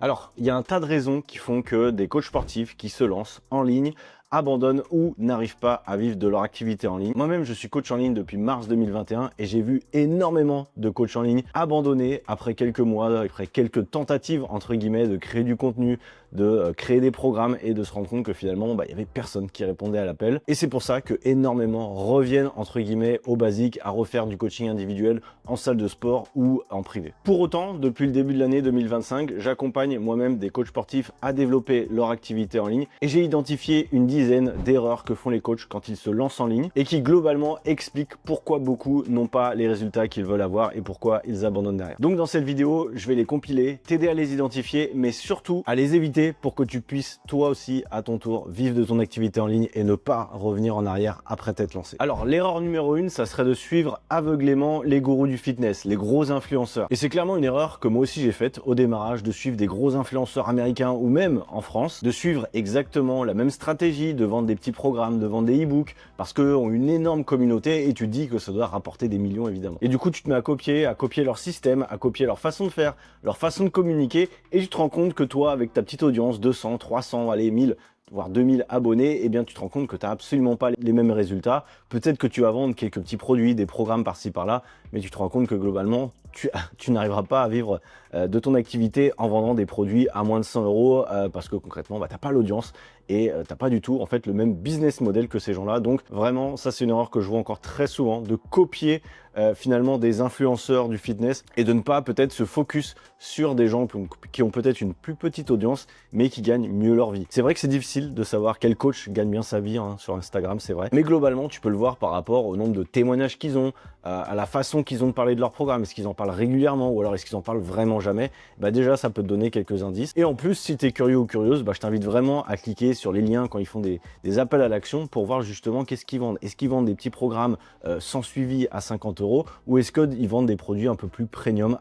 Alors, il y a un tas de raisons qui font que des coachs sportifs qui se lancent en ligne abandonnent ou n'arrivent pas à vivre de leur activité en ligne. Moi-même, je suis coach en ligne depuis mars 2021 et j'ai vu énormément de coachs en ligne abandonner après quelques mois, après quelques tentatives, entre guillemets, de créer du contenu, de créer des programmes et de se rendre compte que finalement, il y avait personne qui répondait à l'appel. Et c'est pour ça que énormément reviennent, entre guillemets, au basique, à refaire du coaching individuel en salle de sport ou en privé. Pour autant, depuis le début de l'année 2025, j'accompagne moi-même des coachs sportifs à développer leur activité en ligne et j'ai identifié une dizaine d'erreurs que font les coachs quand ils se lancent en ligne et qui globalement expliquent pourquoi beaucoup n'ont pas les résultats qu'ils veulent avoir et pourquoi ils abandonnent derrière. Donc dans cette vidéo, je vais les compiler, t'aider à les identifier, mais surtout à les éviter pour que tu puisses toi aussi à ton tour vivre de ton activité en ligne et ne pas revenir en arrière après t'être lancé. Alors l'erreur numéro 1, ça serait de suivre aveuglément les gourous du fitness, les gros influenceurs. Et c'est clairement une erreur que moi aussi j'ai faite au démarrage, de suivre des gros influenceurs américains ou même en France, de suivre exactement la même stratégie, de vendre des petits programmes, de vendre des e-books parce qu'eux ont une énorme communauté et tu te dis que ça doit rapporter des millions évidemment. Et du coup tu te mets à copier leur système, à copier leur façon de faire, leur façon de communiquer et tu te rends compte que toi avec ta petite audience, 200, 300, allez 1000, voire 2000 abonnés, eh bien tu te rends compte que tu n'as absolument pas les mêmes résultats. Peut-être que tu vas vendre quelques petits produits, des programmes par-ci par-là, mais tu te rends compte que globalement, tu n'arriveras pas à vivre de ton activité en vendant des produits à moins de 100 euros parce que concrètement, tu n'as pas l'audience et tu n'as pas du tout en fait le même business model que ces gens-là. Donc vraiment, ça c'est une erreur que je vois encore très souvent, de copier finalement des influenceurs du fitness et de ne pas peut-être se focus sur des gens qui ont peut-être une plus petite audience mais qui gagnent mieux leur vie. C'est vrai que c'est difficile de savoir quel coach gagne bien sa vie sur Instagram, c'est vrai. Mais globalement, tu peux le voir par rapport au nombre de témoignages qu'ils ont, à la façon qu'ils ont de parler de leur programme. Est-ce qu'ils en parlent régulièrement ou alors est-ce qu'ils en parlent vraiment jamais? Déjà, ça peut te donner quelques indices. Et en plus, si tu es curieux ou curieuse, je t'invite vraiment à cliquer sur les liens quand ils font des appels à l'action pour voir justement qu'est-ce qu'ils vendent. Est-ce qu'ils vendent des petits programmes sans suivi à 50 euros ou est-ce qu'ils vendent des produits un peu plus premium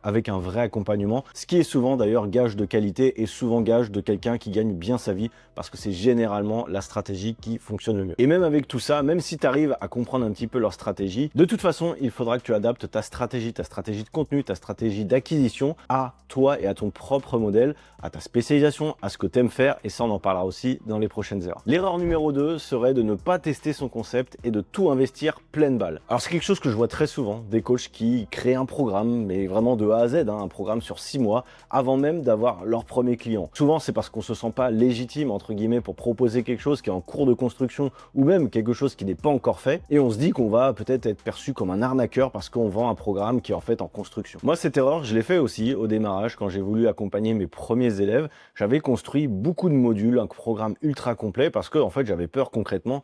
avec un vrai accompagnement, ce qui est souvent d'ailleurs gage de qualité et souvent gage de quelqu'un qui gagne bien sa vie parce que c'est généralement la stratégie qui fonctionne le mieux. Et même avec tout ça, même si tu arrives à comprendre un petit peu leur stratégie, de toute façon, il faudra que tu adaptes ta stratégie de contenu, ta stratégie d'acquisition à toi et à ton propre modèle, à ta spécialisation, à ce que tu aimes faire et ça on en parlera aussi dans les prochaines erreurs. L'erreur numéro 2 serait de ne pas tester son concept et de tout investir pleine balle. Alors c'est quelque chose que je vois très souvent, des coachs qui créent un programme, mais vraiment de A à Z, un programme sur 6 mois, avant même d'avoir leur premier client. Souvent c'est parce qu'on se sent pas légitime entre guillemets pour proposer quelque chose qui est en cours de construction ou même quelque chose qui n'est pas encore fait et on se dit qu'on va peut-être être perçu comme un arnaqueur parce qu'on vend un programme qui est en fait en construction. Moi cette erreur je l'ai fait aussi au démarrage quand j'ai voulu accompagner mes premiers élèves. J'avais construit beaucoup de modules, un programme ultra complet parce que en fait j'avais peur concrètement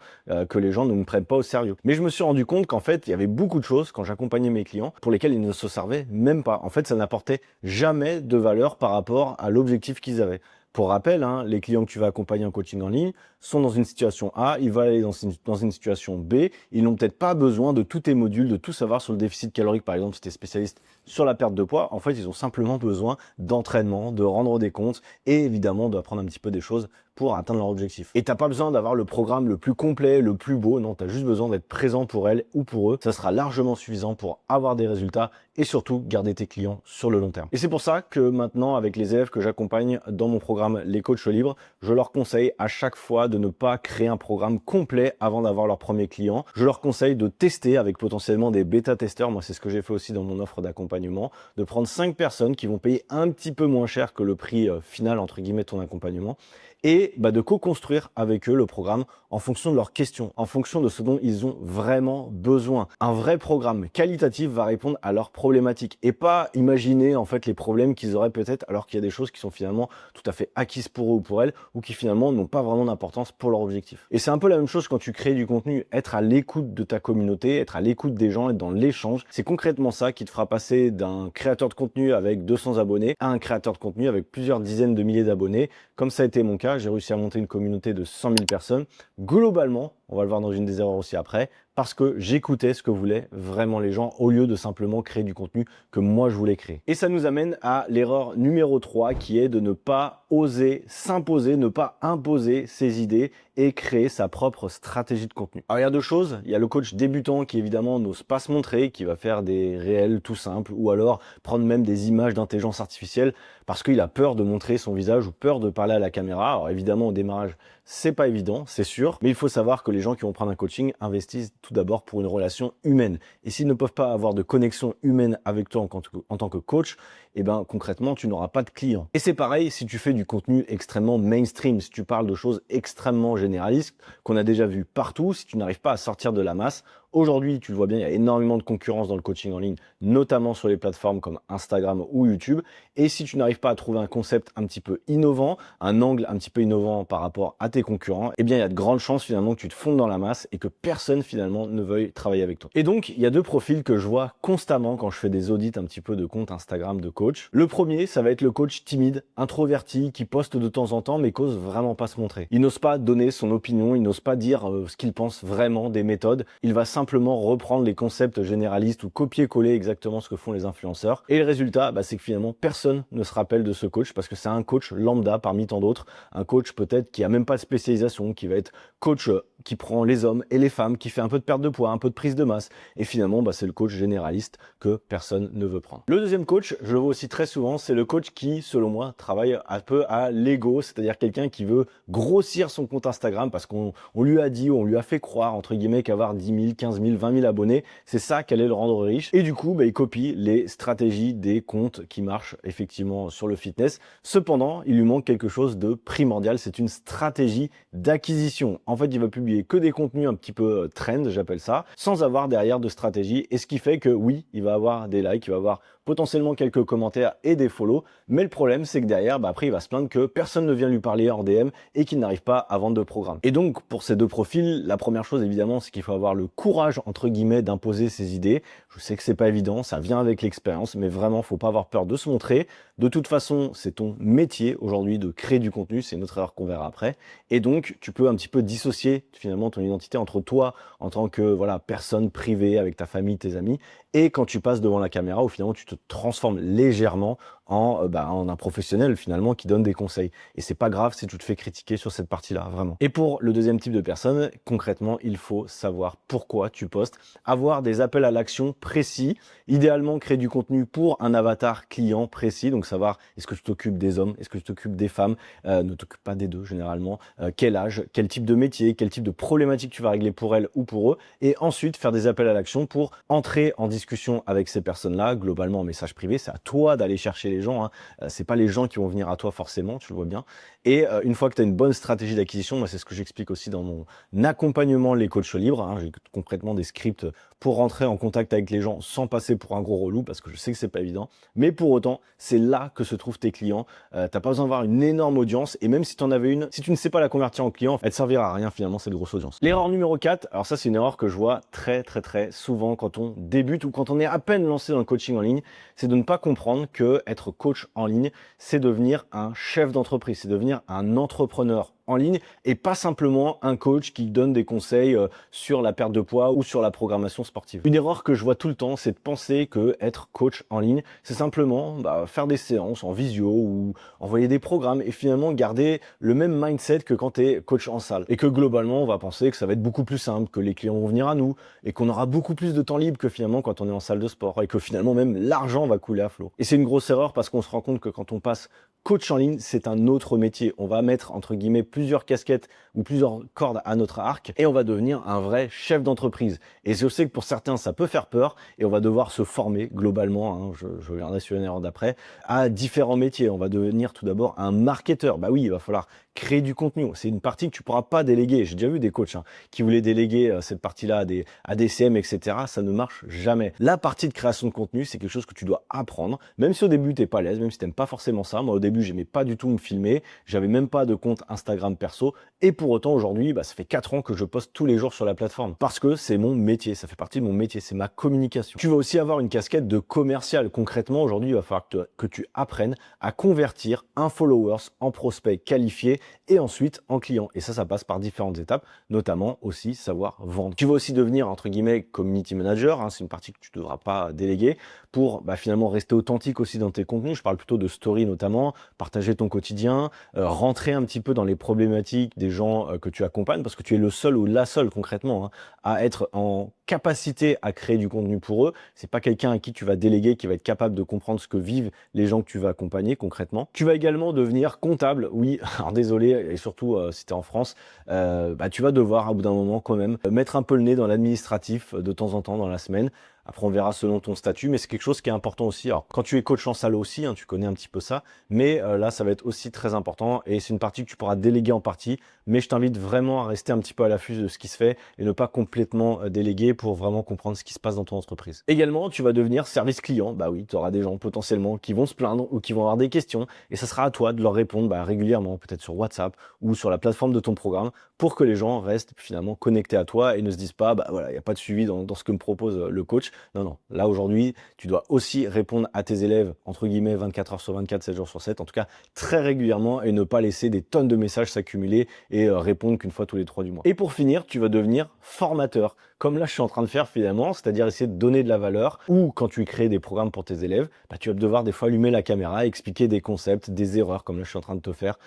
que les gens ne me prennent pas au sérieux. Mais je me suis rendu compte qu'en fait il y avait beaucoup de choses quand j'accompagnais mes clients pour lesquels ils ne se servaient même pas. En fait ça n'apportait jamais de valeur par rapport à l'objectif qu'ils avaient. Pour rappel, les clients que tu vas accompagner en coaching en ligne sont dans une situation A, ils vont aller dans une situation B, ils n'ont peut-être pas besoin de tous tes modules, de tout savoir sur le déficit calorique, par exemple, si tu es spécialiste sur la perte de poids. En fait, ils ont simplement besoin d'entraînement, de rendre des comptes et évidemment d'apprendre un petit peu des choses pour atteindre leur objectif. Et tu n'as pas besoin d'avoir le programme le plus complet, le plus beau, non, tu as juste besoin d'être présent pour elles ou pour eux. Ça sera largement suffisant pour avoir des résultats et surtout garder tes clients sur le long terme. Et c'est pour ça que maintenant, avec les élèves que j'accompagne dans mon programme Les Coachs Libres, je leur conseille à chaque fois de ne pas créer un programme complet avant d'avoir leur premier client. Je leur conseille de tester avec potentiellement des bêta-testeurs. Moi, c'est ce que j'ai fait aussi dans mon offre d'accompagnement, de prendre 5 personnes qui vont payer un petit peu moins cher que le prix final, entre guillemets, de ton accompagnement et de co-construire avec eux le programme en fonction de leurs questions, en fonction de ce dont ils ont vraiment besoin. Un vrai programme qualitatif va répondre à leurs problématiques et pas imaginer en fait les problèmes qu'ils auraient peut-être alors qu'il y a des choses qui sont finalement tout à fait acquises pour eux ou pour elles ou qui finalement n'ont pas vraiment d'importance pour leur objectif. Et c'est un peu la même chose quand tu crées du contenu, être à l'écoute de ta communauté, être à l'écoute des gens, être dans l'échange. C'est concrètement ça qui te fera passer d'un créateur de contenu avec 200 abonnés à un créateur de contenu avec plusieurs dizaines de milliers d'abonnés, comme ça a été mon cas. J'ai réussi à monter une communauté de 100 000 personnes. Globalement, on va le voir dans une des erreurs aussi après, parce que j'écoutais ce que voulaient vraiment les gens au lieu de simplement créer du contenu que moi je voulais créer. Et ça nous amène à l'erreur numéro 3 qui est de ne pas oser s'imposer, ne pas imposer ses idées et créer sa propre stratégie de contenu. Alors il y a deux choses, il y a le coach débutant qui évidemment n'ose pas se montrer, qui va faire des réels tout simples ou alors prendre même des images d'intelligence artificielle parce qu'il a peur de montrer son visage ou peur de parler à la caméra. Alors évidemment au démarrage c'est pas évident, c'est sûr, mais il faut savoir que les gens qui vont prendre un coaching investissent tout d'abord pour une relation humaine. Et s'ils ne peuvent pas avoir de connexion humaine avec toi en tant que coach, et ben concrètement tu n'auras pas de clients. Et c'est pareil si tu fais du contenu extrêmement mainstream, si tu parles de choses extrêmement généralistes qu'on a déjà vu partout, si tu n'arrives pas à sortir de la masse. Aujourd'hui, tu le vois bien, il y a énormément de concurrence dans le coaching en ligne, notamment sur les plateformes comme Instagram ou YouTube. Et si tu n'arrives pas à trouver un concept un petit peu innovant, un angle un petit peu innovant par rapport à tes concurrents, eh bien, il y a de grandes chances finalement que tu te fondes dans la masse et que personne finalement ne veuille travailler avec toi. Et donc, il y a deux profils que je vois constamment quand je fais des audits un petit peu de compte Instagram de coach. Le premier, ça va être le coach timide, introverti, qui poste de temps en temps mais qu'ose vraiment pas se montrer. Il n'ose pas donner son opinion, il n'ose pas dire ce qu'il pense vraiment des méthodes. Il va simplement reprendre les concepts généralistes ou copier-coller exactement ce que font les influenceurs. Et le résultat, c'est que finalement, personne ne se rappelle de ce coach parce que c'est un coach lambda parmi tant d'autres. Un coach peut-être qui a même pas de spécialisation, qui va être coach qui prend les hommes et les femmes, qui fait un peu de perte de poids, un peu de prise de masse. Et finalement, c'est le coach généraliste que personne ne veut prendre. Le deuxième coach, je le vois aussi très souvent, c'est le coach qui, selon moi, travaille un peu à l'ego, c'est-à-dire quelqu'un qui veut grossir son compte Instagram parce qu'on lui a dit, on lui a fait croire, entre guillemets, qu'avoir 10 000, 15 000, 20 000 abonnés, c'est ça qui allait le rendre riche. Et du coup, il copie les stratégies des comptes qui marchent effectivement sur le fitness. Cependant, il lui manque quelque chose de primordial, c'est une stratégie d'acquisition. En fait, il va publier que des contenus un petit peu trend, j'appelle ça, sans avoir derrière de stratégie. Et ce qui fait que oui, il va avoir des likes, il va avoir potentiellement quelques commentaires et des follow. Mais le problème, c'est que derrière, après, il va se plaindre que personne ne vient lui parler hors DM et qu'il n'arrive pas à vendre de programme. Et donc, pour ces deux profils, la première chose, évidemment, c'est qu'il faut avoir le courage, entre guillemets, d'imposer ses idées. Je sais que c'est pas évident, ça vient avec l'expérience, mais vraiment, faut pas avoir peur de se montrer. De toute façon, c'est ton métier aujourd'hui de créer du contenu, c'est une autre erreur qu'on verra après. Et donc, tu peux un petit peu dissocier finalement ton identité entre toi en tant que personne privée avec ta famille, tes amis, et quand tu passes devant la caméra où finalement tu te transformes légèrement en un professionnel finalement qui donne des conseils. Et c'est pas grave si tu te fais critiquer sur cette partie-là, vraiment. Et pour le deuxième type de personne, concrètement, il faut savoir pourquoi tu postes, avoir des appels à l'action précis, idéalement créer du contenu pour un avatar client précis, donc savoir est-ce que tu t'occupes des hommes, est-ce que tu t'occupes des femmes, ne t'occupe pas des deux généralement, quel âge, quel type de métier, quel type de problématique tu vas régler pour elles ou pour eux, et ensuite faire des appels à l'action pour entrer en discussion avec ces personnes-là, globalement en message privé. C'est à toi d'aller chercher les gens, hein. C'est pas les gens qui vont venir à toi forcément, tu le vois bien. Et une fois que tu as une bonne stratégie d'acquisition, moi c'est ce que j'explique aussi dans mon accompagnement les coachs libres, hein. J'ai concrètement des scripts pour rentrer en contact avec les gens sans passer pour un gros relou, parce que je sais que c'est pas évident, mais pour autant c'est là que se trouvent tes clients. T'as pas besoin d'avoir une énorme audience, et même si tu en avais une, si tu ne sais pas la convertir en client, elle te servira à rien finalement cette grosse audience. L'erreur numéro 4, alors ça c'est une erreur que je vois très souvent quand on débute ou quand on est à peine lancé dans le coaching en ligne, c'est de ne pas comprendre que être coach en ligne, c'est devenir un chef d'entreprise, c'est devenir un entrepreneur en ligne et pas simplement un coach qui donne des conseils sur la perte de poids ou sur la programmation sportive. Une erreur que je vois tout le temps, c'est de penser que être coach en ligne, c'est simplement faire des séances en visio ou envoyer des programmes et finalement garder le même mindset que quand tu es coach en salle. Et que globalement, on va penser que ça va être beaucoup plus simple, que les clients vont venir à nous et qu'on aura beaucoup plus de temps libre que finalement quand on est en salle de sport et que finalement même l'argent va couler à flot. Et c'est une grosse erreur parce qu'on se rend compte que quand on passe coach en ligne, c'est un autre métier. On va mettre entre guillemets plusieurs casquettes ou plusieurs cordes à notre arc et on va devenir un vrai chef d'entreprise. Et je sais que pour certains, ça peut faire peur et on va devoir se former globalement, hein, je reviendrai sur une erreur d'après, à différents métiers. On va devenir tout d'abord un marketeur. Bah oui, il va falloir créer du contenu. C'est une partie que tu pourras pas déléguer. J'ai déjà vu des coachs qui voulaient déléguer cette partie-là à des CM, etc. Ça ne marche jamais. La partie de création de contenu, c'est quelque chose que tu dois apprendre. Même si au début, tu n'es pas à l'aise, même si tu n'aimes pas forcément ça. Moi, au début, j'aimais pas du tout me filmer. J'avais même pas de compte Instagram Instagram perso. Et pour autant, aujourd'hui, ça fait 4 ans que je poste tous les jours sur la plateforme parce que c'est mon métier, ça fait partie de mon métier, c'est ma communication. Tu vas aussi avoir une casquette de commercial. Concrètement, aujourd'hui, il va falloir que tu apprennes à convertir un followers en prospect qualifié et ensuite en client. Et ça passe par différentes étapes, notamment aussi savoir vendre. Tu vas aussi devenir, entre guillemets, community manager. C'est une partie que tu ne devras pas déléguer pour finalement rester authentique aussi dans tes contenus. Je parle plutôt de story notamment, partager ton quotidien, rentrer un petit peu dans les problématiques des gens que tu accompagnes parce que tu es le seul ou la seule concrètement à être en capacité à créer du contenu pour eux. C'est pas quelqu'un à qui tu vas déléguer qui va être capable de comprendre ce que vivent les gens que tu vas accompagner concrètement. Tu vas également devenir comptable. Oui, alors désolé, et surtout si tu es en France, tu vas devoir à bout d'un moment quand même mettre un peu le nez dans l'administratif de temps en temps dans la semaine. Après, on verra selon ton statut, mais c'est quelque chose qui est important aussi. Alors, quand tu es coach en salle aussi, tu connais un petit peu ça, mais là, ça va être aussi très important et c'est une partie que tu pourras déléguer en partie, mais je t'invite vraiment à rester un petit peu à l'affût de ce qui se fait et ne pas complètement déléguer pour vraiment comprendre ce qui se passe dans ton entreprise. Également, tu vas devenir service client. Bah oui, tu auras des gens potentiellement qui vont se plaindre ou qui vont avoir des questions et ça sera à toi de leur répondre régulièrement, peut-être sur WhatsApp ou sur la plateforme de ton programme pour que les gens restent finalement connectés à toi et ne se disent pas, voilà, il n'y a pas de suivi dans ce que me propose le coach. Non, là aujourd'hui, tu dois aussi répondre à tes élèves, entre guillemets, 24 heures sur 24, 7 jours sur 7, en tout cas très régulièrement et ne pas laisser des tonnes de messages s'accumuler et répondre qu'une fois tous les 3 du mois. Et pour finir, tu vas devenir formateur, comme là je suis en train de faire finalement, c'est-à-dire essayer de donner de la valeur ou quand tu crées des programmes pour tes élèves, tu vas devoir des fois allumer la caméra, expliquer des concepts, des erreurs comme là je suis en train de te faire,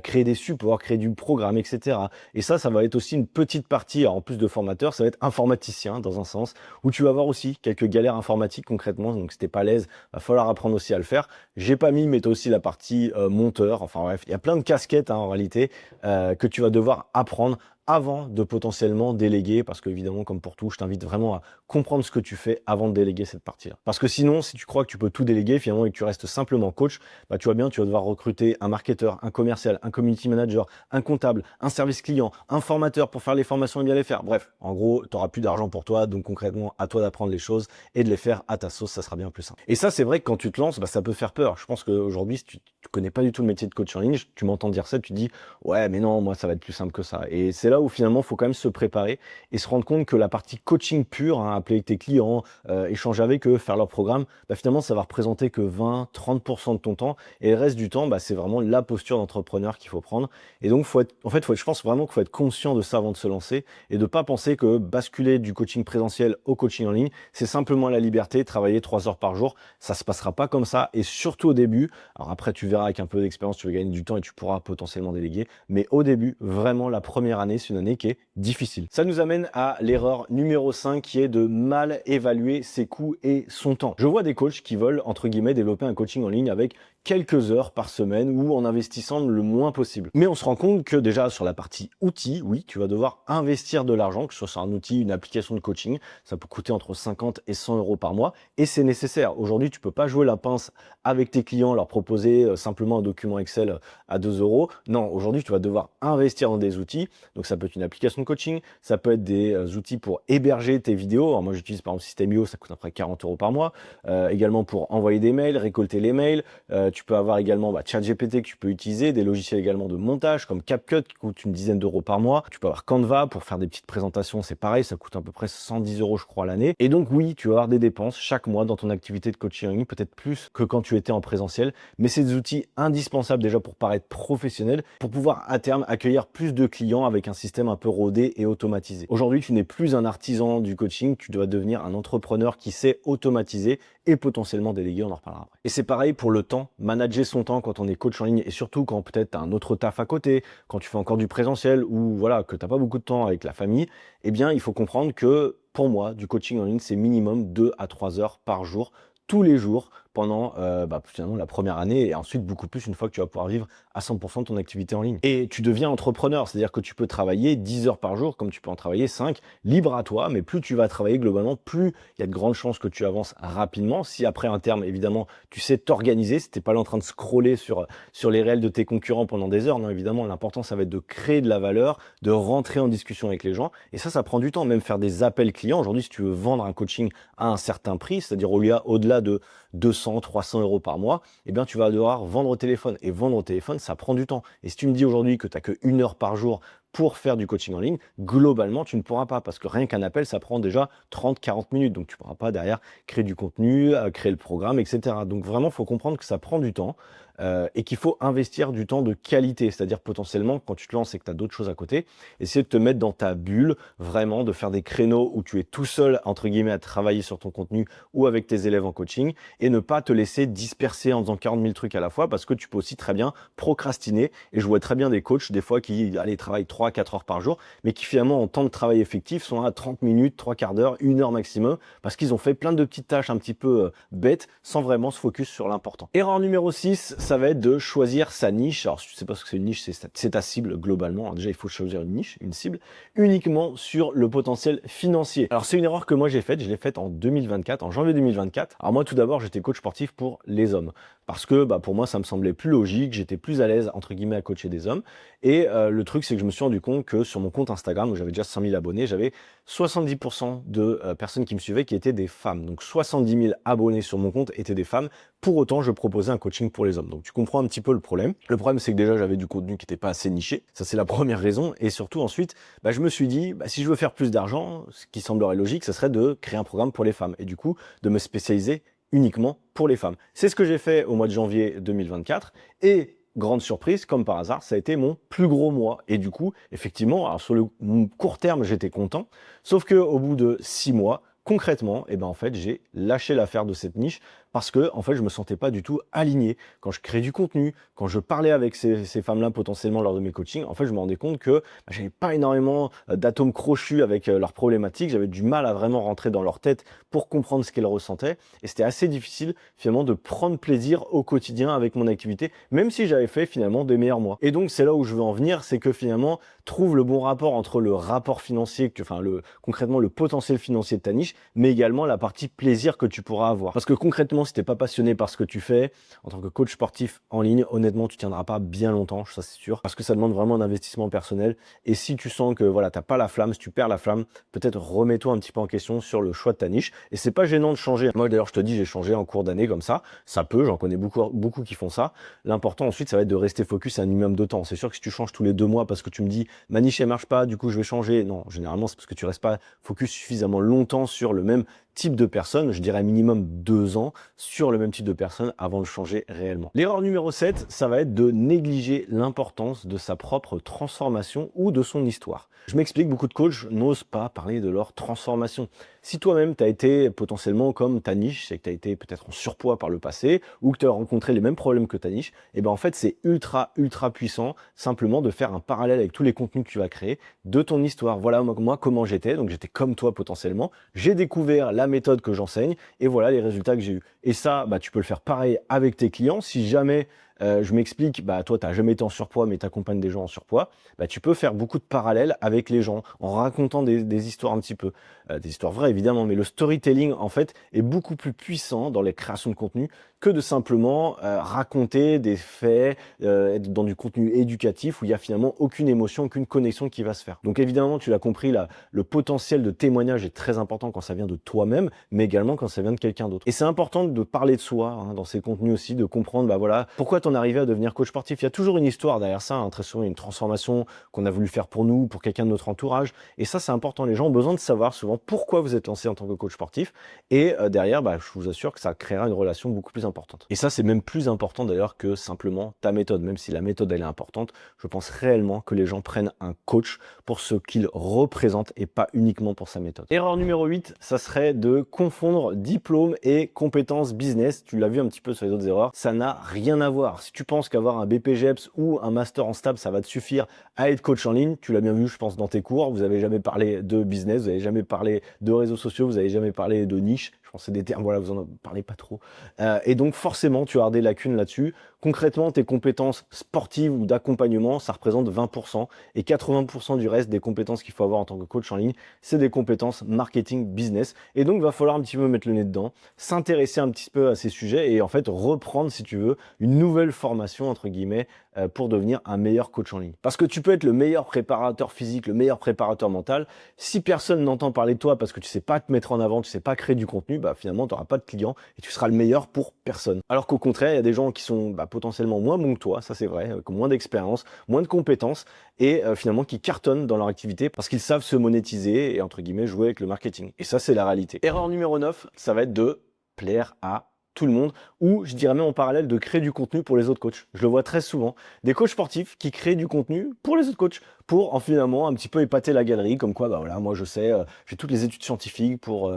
créer des supports, créer du programme, etc. Et ça va être aussi une petite partie, en plus de formateur, ça va être informaticien dans un sens, où tu vas avoir aussi quelques galères informatiques concrètement, donc si t'es pas à l'aise, va falloir apprendre aussi à le faire. J'ai pas mis, mais t'as aussi la partie monteur, enfin bref, il y a plein de casquettes en réalité que tu vas devoir apprendre avant de potentiellement déléguer, parce qu'évidemment, comme pour tout, je t'invite vraiment à comprendre ce que tu fais avant de déléguer cette partie-là. Parce que sinon, si tu crois que tu peux tout déléguer finalement et que tu restes simplement coach, tu vois bien, tu vas devoir recruter un marketeur, un commercial, un community manager, un comptable, un service client, un formateur pour faire les formations et bien les faire. Bref, en gros, tu n'auras plus d'argent pour toi, donc concrètement, à toi d'apprendre les choses et de les faire à ta sauce, ça sera bien plus simple. Et ça, c'est vrai que quand tu te lances, ça peut faire peur. Je pense qu'aujourd'hui, si tu connais pas du tout le métier de coach en ligne, tu m'entends dire ça, tu te dis, ouais, mais non, moi, ça va être plus simple que ça. Et c'est là où finalement, il faut quand même se préparer et se rendre compte que la partie coaching pure, appeler tes clients, échanger avec eux, faire leur programme, finalement, ça va représenter que 20-30% de ton temps et le reste du temps, c'est vraiment la posture d'entrepreneur qu'il faut prendre. Et donc, je pense vraiment qu'il faut être conscient de ça avant de se lancer et de pas penser que basculer du coaching présentiel au coaching en ligne, c'est simplement la liberté, travailler 3 heures par jour. Ça se passera pas comme ça et surtout au début. Alors après, tu verras avec un peu d'expérience, tu vas gagner du temps et tu pourras potentiellement déléguer. Mais au début, vraiment, la première année, c'est une année qui est difficile. Ça nous amène à l'erreur numéro 5 qui est de mal évaluer ses coûts et son temps. Je vois des coachs qui veulent, entre guillemets, développer un coaching en ligne avec quelques heures par semaine ou en investissant le moins possible. Mais on se rend compte que déjà sur la partie outils, oui, tu vas devoir investir de l'argent, que ce soit sur un outil, une application de coaching, ça peut coûter entre 50 et 100 euros par mois et c'est nécessaire. Aujourd'hui, tu peux pas jouer la pince avec tes clients, leur proposer simplement un document Excel à 2 euros. Non, aujourd'hui, tu vas devoir investir dans des outils. Donc ça peut être une application de coaching, ça peut être des outils pour héberger tes vidéos. Alors moi, j'utilise par exemple System.io, ça coûte à peu près 40 euros par mois. Également pour envoyer des mails, récolter les mails. Tu peux avoir également ChatGPT que tu peux utiliser, des logiciels également de montage comme CapCut qui coûtent une dizaine d'euros par mois. Tu peux avoir Canva pour faire des petites présentations, c'est pareil, ça coûte à peu près 110 euros je crois l'année. Et donc oui, tu vas avoir des dépenses chaque mois dans ton activité de coaching en ligne, peut-être plus que quand tu étais en présentiel, mais c'est des outils indispensables déjà pour paraître professionnel, pour pouvoir à terme accueillir plus de clients avec un système un peu rodé et automatisé. Aujourd'hui, tu n'es plus un artisan du coaching, tu dois devenir un entrepreneur qui sait automatiser et potentiellement déléguer, on en reparlera après. Et c'est pareil pour le temps, manager son temps quand on est coach en ligne et surtout quand peut-être tu as un autre taf à côté, quand tu fais encore du présentiel ou voilà, que tu n'as pas beaucoup de temps avec la famille, eh bien il faut comprendre que pour moi, du coaching en ligne, c'est minimum 2 à 3 heures par jour, tous les jours, pendant finalement la première année et ensuite beaucoup plus une fois que tu vas pouvoir vivre à 100% de ton activité en ligne. Et tu deviens entrepreneur, c'est-à-dire que tu peux travailler 10 heures par jour comme tu peux en travailler 5, libre à toi, mais plus tu vas travailler globalement, plus il y a de grandes chances que tu avances rapidement. Si après un terme, évidemment, tu sais t'organiser, si tu n'es pas là en train de scroller sur les réels de tes concurrents pendant des heures, non, évidemment, l'important, ça va être de créer de la valeur, de rentrer en discussion avec les gens. Et ça prend du temps, même faire des appels clients. Aujourd'hui, si tu veux vendre un coaching à un certain prix, c'est-à-dire au-delà de 200, 300 euros par mois, eh bien, tu vas devoir vendre au téléphone. Et vendre au téléphone, ça prend du temps. Et si tu me dis aujourd'hui que tu n'as qu'une heure par jour pour faire du coaching en ligne, globalement, tu ne pourras pas parce que rien qu'un appel, ça prend déjà 30-40 minutes. Donc, tu ne pourras pas derrière créer du contenu, créer le programme, etc. Donc, vraiment, il faut comprendre que ça prend du temps et qu'il faut investir du temps de qualité. C'est-à-dire potentiellement, quand tu te lances et que tu as d'autres choses à côté, essayer de te mettre dans ta bulle, vraiment de faire des créneaux où tu es tout seul, entre guillemets, à travailler sur ton contenu ou avec tes élèves en coaching et ne pas te laisser disperser en faisant 40 000 trucs à la fois parce que tu peux aussi très bien procrastiner. Et je vois très bien des coachs, des fois, qui travaillent 3-4 heures par jour, mais qui finalement, en temps de travail effectif, sont à 30 minutes, 3/4 d'heure, 1 heure maximum, parce qu'ils ont fait plein de petites tâches un petit peu bêtes sans vraiment se focus sur l'important. Erreur numéro 6, ça va être de choisir sa niche. Alors, je sais pas ce que c'est une niche, c'est ta cible globalement. Alors, déjà, il faut choisir une niche, une cible, uniquement sur le potentiel financier. Alors, c'est une erreur que moi j'ai faite. Je l'ai faite en 2024, en janvier 2024. Alors, moi, tout d'abord, j'étais coach sportif pour les hommes. Parce que pour moi, ça me semblait plus logique. J'étais plus à l'aise, entre guillemets, à coacher des hommes. Et le truc, c'est que je me suis rendu compte que sur mon compte Instagram, où j'avais déjà 5000 abonnés, j'avais 70% de personnes qui me suivaient qui étaient des femmes. Donc 70 000 abonnés sur mon compte étaient des femmes. Pour autant, je proposais un coaching pour les hommes. Donc tu comprends un petit peu le problème. Le problème, c'est que déjà, j'avais du contenu qui n'était pas assez niché. Ça, c'est la première raison. Et surtout, ensuite, je me suis dit, si je veux faire plus d'argent, ce qui semblerait logique, ce serait de créer un programme pour les femmes. Et du coup, de me spécialiser uniquement pour les femmes. C'est ce que j'ai fait au mois de janvier 2024. Et grande surprise, comme par hasard, ça a été mon plus gros mois. Et du coup, effectivement, alors sur le court terme, j'étais content. Sauf qu'au bout de 6 mois, concrètement, en fait, j'ai lâché l'affaire de cette niche parce que en fait, je me sentais pas du tout aligné. Quand je crée du contenu, quand je parlais avec ces femmes-là potentiellement lors de mes coachings, en fait, je me rendais compte que j'avais pas énormément d'atomes crochus avec leurs problématiques. J'avais du mal à vraiment rentrer dans leur tête pour comprendre ce qu'elles ressentaient. Et c'était assez difficile finalement de prendre plaisir au quotidien avec mon activité, même si j'avais fait finalement des meilleurs mois. Et donc, c'est là où je veux en venir, c'est que finalement, trouve le bon rapport entre le rapport financier, concrètement le potentiel financier de ta niche, mais également la partie plaisir que tu pourras avoir. Parce que concrètement, si tu n'es pas passionné par ce que tu fais, en tant que coach sportif en ligne, honnêtement, tu tiendras pas bien longtemps, ça c'est sûr, parce que ça demande vraiment un investissement personnel. Et si tu sens que voilà, t'as pas la flamme, si tu perds la flamme, peut-être remets-toi un petit peu en question sur le choix de ta niche. Et c'est pas gênant de changer. Moi d'ailleurs, je te dis, j'ai changé en cours d'année comme ça. Ça peut, j'en connais beaucoup qui font ça. L'important ensuite, ça va être de rester focus à un minimum de temps. C'est sûr que si tu changes tous les 2 mois parce que tu me dis ma niche elle marche pas, du coup je vais changer. Non, généralement c'est parce que tu restes pas focus suffisamment longtemps sur le même type de personne, je dirais minimum 2 ans sur le même type de personne avant de changer réellement. L'erreur numéro 7, ça va être de négliger l'importance de sa propre transformation ou de son histoire. Je m'explique, beaucoup de coachs n'osent pas parler de leur transformation. Si toi-même, tu as été potentiellement comme ta niche, c'est que tu as été peut-être en surpoids par le passé ou que tu as rencontré les mêmes problèmes que ta niche, et en fait, c'est ultra puissant simplement de faire un parallèle avec tous les contenus que tu vas créer de ton histoire. Voilà moi comment j'étais, donc j'étais comme toi potentiellement. J'ai découvert la méthode que j'enseigne et voilà les résultats que j'ai eus. Et ça, tu peux le faire pareil avec tes clients. Si jamais je m'explique, toi, tu n'as jamais été en surpoids, mais tu accompagnes des gens en surpoids, tu peux faire beaucoup de parallèles avec les gens en racontant des histoires un petit peu. Des histoires vraies, évidemment, mais le storytelling, en fait, est beaucoup plus puissant dans les créations de contenu que de simplement raconter des faits, être dans du contenu éducatif où il n'y a finalement aucune émotion, aucune connexion qui va se faire. Donc évidemment, tu l'as compris, là, le potentiel de témoignage est très important quand ça vient de toi-même, mais également quand ça vient de quelqu'un d'autre. Et c'est important de parler de soi dans ces contenus aussi, de comprendre voilà, pourquoi t'en es arrivé à devenir coach sportif. Il y a toujours une histoire derrière ça, très souvent une transformation qu'on a voulu faire pour nous, pour quelqu'un de notre entourage. Et ça, c'est important. Les gens ont besoin de savoir souvent pourquoi vous êtes lancé en tant que coach sportif. Et derrière, je vous assure que ça créera une relation beaucoup plus importante. Et ça, c'est même plus important d'ailleurs que simplement ta méthode. Même si la méthode, elle est importante, je pense réellement que les gens prennent un coach pour ce qu'il représente et pas uniquement pour sa méthode. Erreur numéro 8, ça serait de confondre diplôme et compétences business. Tu l'as vu un petit peu sur les autres erreurs. Ça n'a rien à voir. Si tu penses qu'avoir un BPGEPS ou un master en STAB, ça va te suffire à être coach en ligne, tu l'as bien vu, je pense, dans tes cours. Vous n'avez jamais parlé de business, vous n'avez jamais parlé de réseaux sociaux, vous n'avez jamais parlé de niche. Je pense que c'est des termes, voilà, vous en parlez pas trop. Et donc, forcément, tu as des lacunes là-dessus. Concrètement, tes compétences sportives ou d'accompagnement, ça représente 20% et 80% du reste des compétences qu'il faut avoir en tant que coach en ligne, c'est des compétences marketing business. Et donc, il va falloir un petit peu mettre le nez dedans, s'intéresser un petit peu à ces sujets et en fait reprendre, si tu veux, une nouvelle formation, entre guillemets, pour devenir un meilleur coach en ligne. Parce que tu peux être le meilleur préparateur physique, le meilleur préparateur mental. Si personne n'entend parler de toi parce que tu sais pas te mettre en avant, tu sais pas créer du contenu, bah finalement, tu n'auras pas de clients et tu seras le meilleur pour personne. Alors qu'au contraire, il y a des gens qui sont potentiellement moins bons que toi, ça c'est vrai, qui ont moins d'expérience, moins de compétences et finalement qui cartonnent dans leur activité parce qu'ils savent se monétiser et entre guillemets jouer avec le marketing. Et ça, c'est la réalité. Erreur numéro 9, ça va être de plaire à tout le monde, ou je dirais même en parallèle de créer du contenu pour les autres coachs. Je le vois très souvent, des coachs sportifs qui créent du contenu pour les autres coachs, pour en finalement un petit peu épater la galerie, comme quoi, voilà, moi je sais, j'ai toutes les études scientifiques pour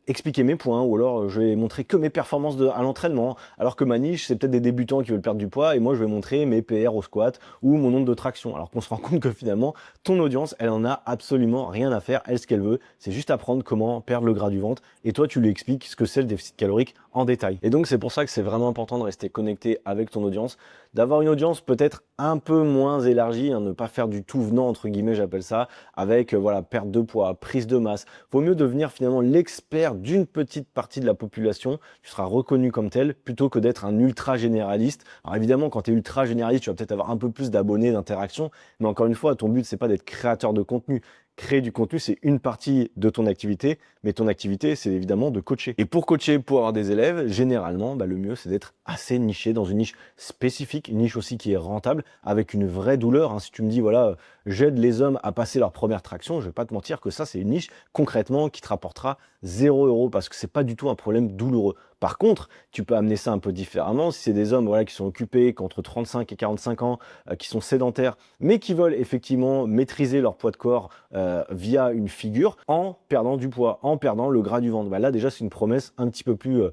expliquer mes points, ou alors je vais montrer que mes performances à l'entraînement, alors que ma niche, c'est peut-être des débutants qui veulent perdre du poids, et moi je vais montrer mes PR au squat, ou mon nombre de tractions, alors qu'on se rend compte que finalement, ton audience, elle en a absolument rien à faire, elle, ce qu'elle veut, c'est juste apprendre comment perdre le gras du ventre, et toi tu lui expliques ce que c'est le déficit calorique en détail. Et donc c'est pour ça que c'est vraiment important de rester connecté avec ton audience, d'avoir une audience peut-être un peu moins élargie, ne pas faire du tout venant entre guillemets, j'appelle ça, avec voilà, perte de poids, prise de masse. Vaut mieux devenir finalement l'expert d'une petite partie de la population, tu seras reconnu comme tel, plutôt que d'être un ultra généraliste. Alors évidemment, quand tu es ultra généraliste, tu vas peut-être avoir un peu plus d'abonnés, d'interactions, mais encore une fois, ton but, c'est pas d'être créateur de contenu. Créer du contenu, c'est une partie de ton activité, mais ton activité, c'est évidemment de coacher. Et pour coacher, pour avoir des élèves, généralement, le mieux, c'est d'être assez niché dans une niche spécifique, une niche aussi qui est rentable, avec une vraie douleur. Si tu me dis, voilà, j'aide les hommes à passer leur première traction, je vais pas te mentir que ça, c'est une niche, concrètement, qui te rapportera 0 €, parce que c'est pas du tout un problème douloureux. Par contre, tu peux amener ça un peu différemment. Si c'est des hommes voilà, qui sont occupés, qu'entre 35 et 45 ans, qui sont sédentaires, mais qui veulent effectivement maîtriser leur poids de corps via une figure en perdant du poids, en perdant le gras du ventre. Là, déjà, c'est une promesse un petit peu plus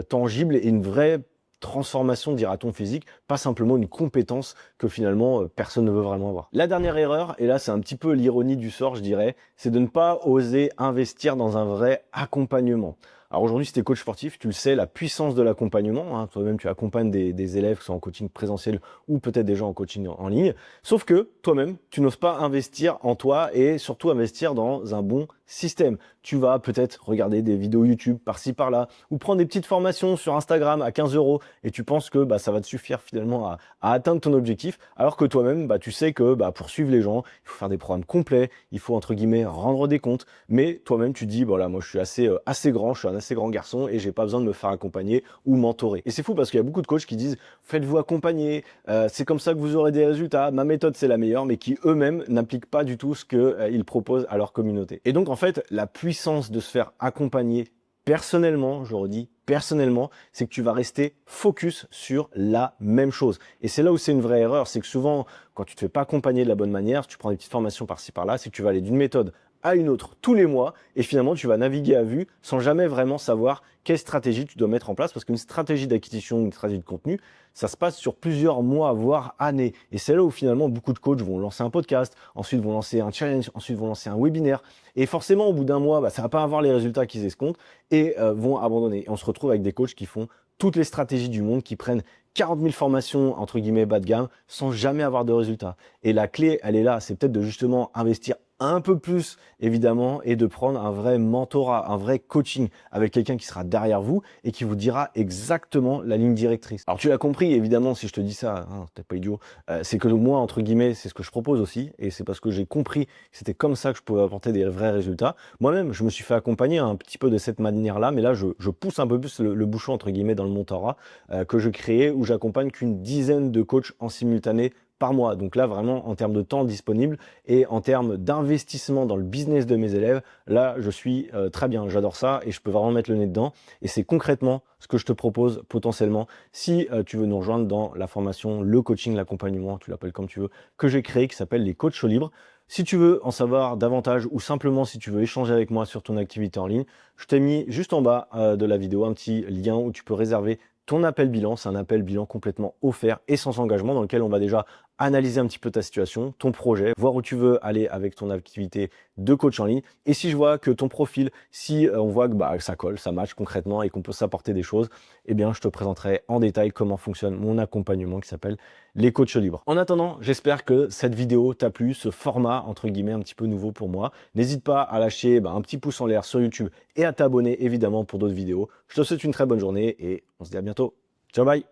tangible et une vraie transformation, dira-t-on, physique, pas simplement une compétence que finalement personne ne veut vraiment avoir. La dernière erreur, et là c'est un petit peu l'ironie du sort, je dirais, c'est de ne pas oser investir dans un vrai accompagnement. Alors aujourd'hui, si tu es coach sportif, tu le sais, la puissance de l'accompagnement, toi-même tu accompagnes des élèves qui sont en coaching présentiel ou peut-être des gens en coaching en ligne, sauf que toi-même, tu n'oses pas investir en toi et surtout investir dans un bon système. Tu vas peut-être regarder des vidéos YouTube par-ci par-là ou prendre des petites formations sur Instagram à 15 € et tu penses que ça va te suffire finalement à atteindre ton objectif, alors que toi-même, tu sais que pour suivre les gens, il faut faire des programmes complets, il faut entre guillemets rendre des comptes, mais toi-même tu dis, voilà, moi je suis assez grand, je suis un assez grand garçon et j'ai pas besoin de me faire accompagner ou mentorer. Et c'est fou parce qu'il y a beaucoup de coachs qui disent, faites-vous accompagner, c'est comme ça que vous aurez des résultats, ma méthode c'est la meilleure, mais qui eux-mêmes n'appliquent pas du tout ce qu'ils proposent à leur communauté. Et donc en fait, la puissance de se faire accompagner personnellement, je redis personnellement, c'est que tu vas rester focus sur la même chose. Et c'est là où c'est une vraie erreur, c'est que souvent, quand tu te fais pas accompagner de la bonne manière, tu prends des petites formations par-ci par-là, c'est que tu vas aller d'une méthode à une autre tous les mois et finalement tu vas naviguer à vue sans jamais vraiment savoir quelle stratégie tu dois mettre en place, parce qu'une stratégie d'acquisition, une stratégie de contenu, ça se passe sur plusieurs mois, voire années. Et c'est là où finalement beaucoup de coachs vont lancer un podcast, ensuite vont lancer un challenge, ensuite vont lancer un webinaire. Et forcément, au bout d'un mois, ça va pas avoir les résultats qu'ils escomptent et vont abandonner. Et on se retrouve avec des coachs qui font toutes les stratégies du monde, qui prennent 40 000 formations, entre guillemets, bas de gamme, sans jamais avoir de résultats. Et la clé, elle est là, c'est peut-être de justement investir un peu plus, évidemment, et de prendre un vrai mentorat, un vrai coaching avec quelqu'un qui sera derrière vous et qui vous dira exactement la ligne directrice. Alors tu l'as compris, évidemment, si je te dis ça, t'es pas idiot, c'est que moi, entre guillemets, c'est ce que je propose aussi, et c'est parce que j'ai compris que c'était comme ça que je pouvais apporter des vrais résultats. Moi-même, je me suis fait accompagner un petit peu de cette manière-là, mais là, je pousse un peu plus le bouchon, entre guillemets, dans le mentorat que je créais, où j'accompagne qu'une dizaine de coachs en simultané par mois. Donc là, vraiment, en termes de temps disponible et en termes d'investissement dans le business de mes élèves, là, je suis très bien. J'adore ça et je peux vraiment mettre le nez dedans. Et c'est concrètement ce que je te propose potentiellement si tu veux nous rejoindre dans la formation, le coaching, l'accompagnement, tu l'appelles comme tu veux, que j'ai créé, qui s'appelle les coachs libres. Si tu veux en savoir davantage ou simplement si tu veux échanger avec moi sur ton activité en ligne, je t'ai mis juste en bas de la vidéo un petit lien où tu peux réserver ton appel bilan. C'est un appel bilan complètement offert et sans engagement, dans lequel on va déjà analyser un petit peu ta situation, ton projet, voir où tu veux aller avec ton activité de coach en ligne. Et si je vois que ton profil, si on voit que ça colle, ça match concrètement et qu'on peut s'apporter des choses, eh bien, je te présenterai en détail comment fonctionne mon accompagnement qui s'appelle les coachs libres. En attendant, j'espère que cette vidéo t'a plu, ce format entre guillemets un petit peu nouveau pour moi. N'hésite pas à lâcher un petit pouce en l'air sur YouTube et à t'abonner évidemment pour d'autres vidéos. Je te souhaite une très bonne journée et on se dit à bientôt. Ciao, bye!